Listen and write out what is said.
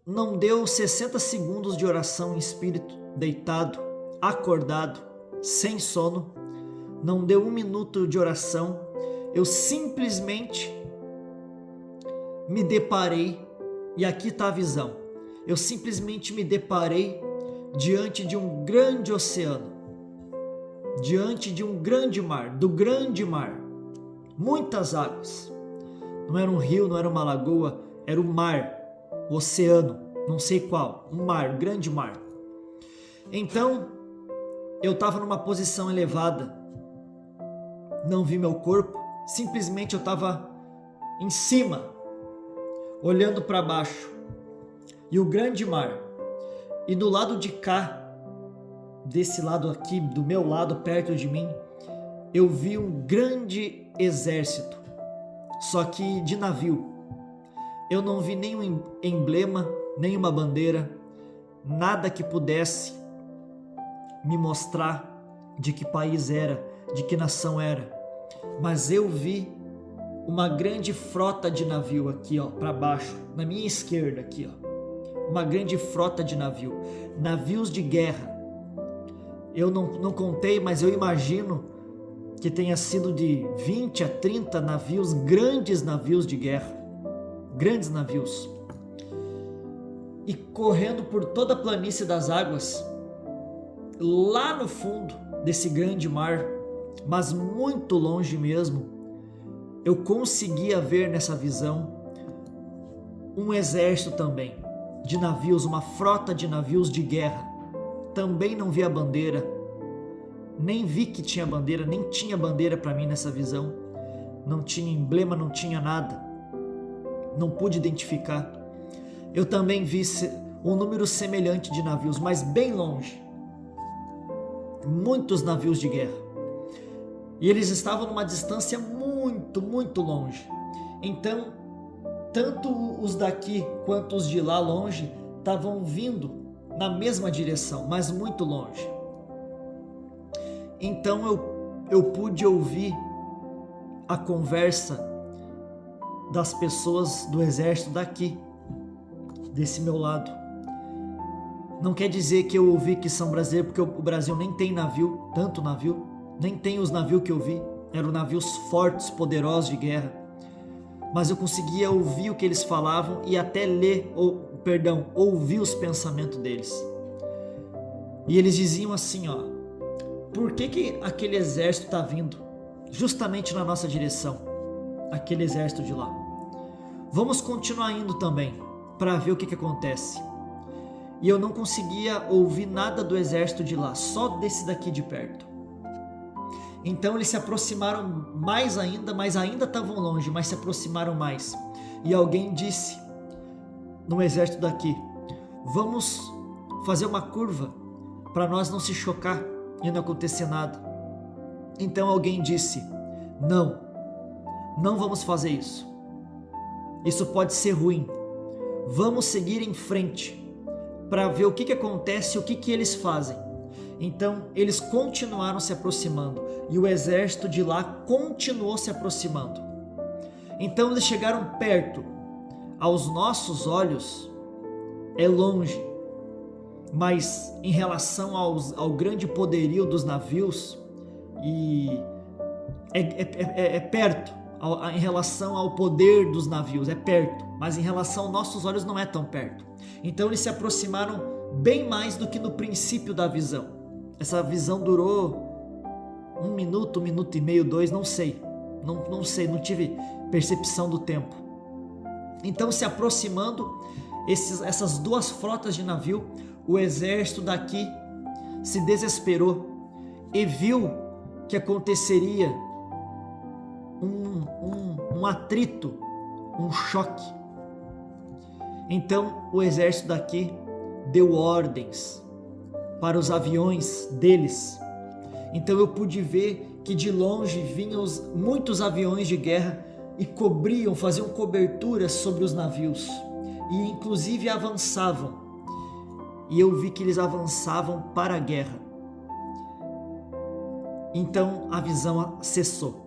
não deu 60 segundos de oração em espírito, deitado, acordado, sem sono, não deu 1 minuto de oração, eu simplesmente me deparei, e aqui está a visão, eu simplesmente me deparei diante de um grande oceano, diante de um grande mar, do grande mar, muitas águas, não era um rio, não era uma lagoa, era o mar, o oceano, não sei qual, um mar, um grande mar. Então, eu estava numa posição elevada, não vi meu corpo, simplesmente eu estava em cima, olhando para baixo, e o grande mar, e do lado de cá, desse lado aqui, do meu lado, perto de mim, eu vi um grande exército, só que de navio. Eu não vi nenhum emblema, nenhuma bandeira, nada que pudesse me mostrar de que país era, de que nação era, mas eu vi uma grande frota de navio aqui, ó, para baixo, na minha esquerda aqui, ó, uma grande frota de navio, navios de guerra. Eu não contei, mas eu imagino que tenha sido de 20 a 30 navios, grandes navios de guerra, grandes navios, e correndo por toda a planície das águas, lá no fundo desse grande mar, mas muito longe mesmo, eu conseguia ver nessa visão um exército também, de navios, uma frota de navios de guerra. Também não vi a bandeira, nem vi que tinha bandeira, nem tinha bandeira para mim nessa visão, não tinha emblema, não tinha nada, não pude identificar. Eu também vi um número semelhante de navios, mas bem longe, muitos navios de guerra, e eles estavam numa distância muito, muito longe. Então, tanto os daqui quanto os de lá longe estavam vindo na mesma direção, mas muito longe. Então eu pude ouvir a conversa das pessoas do exército daqui, desse meu lado. Não quer dizer que eu ouvi que são brasileiros, porque o Brasil nem tem navio, tanto navio, nem tem os navios que eu vi, eram navios fortes, poderosos de guerra, mas eu conseguia ouvir o que eles falavam e até ouvir os pensamentos deles. E eles diziam assim, ó, por que aquele exército está vindo justamente na nossa direção, aquele exército de lá? Vamos continuar indo também, para ver o que acontece. E eu não conseguia ouvir nada do exército de lá, só desse daqui de perto. Então eles se aproximaram mais ainda, mas ainda estavam longe, mas se aproximaram mais. E alguém disse no exército daqui, vamos fazer uma curva para nós não se chocar e não acontecer nada. Então alguém disse, não vamos fazer isso. Isso pode ser ruim. Vamos seguir em frente para ver o que acontece e o que eles fazem. Então eles continuaram se aproximando e o exército de lá continuou se aproximando. Então eles chegaram perto. Aos nossos olhos é longe, mas em relação ao grande poderio dos navios, e é perto. Em relação ao poder dos navios é perto, mas em relação aos nossos olhos não é tão perto. Então eles se aproximaram bem mais do que no princípio da visão. Essa visão durou 1 minuto, 1 minuto e meio, 2, não sei, não tive percepção do tempo. Então, se aproximando, essas duas frotas de navio, o exército daqui se desesperou e viu que aconteceria um atrito, um choque. Então o exército daqui deu ordens para os aviões deles. Então eu pude ver que de longe vinham muitos aviões de guerra e faziam cobertura sobre os navios e inclusive avançavam. E eu vi que eles avançavam para a guerra. Então a visão cessou.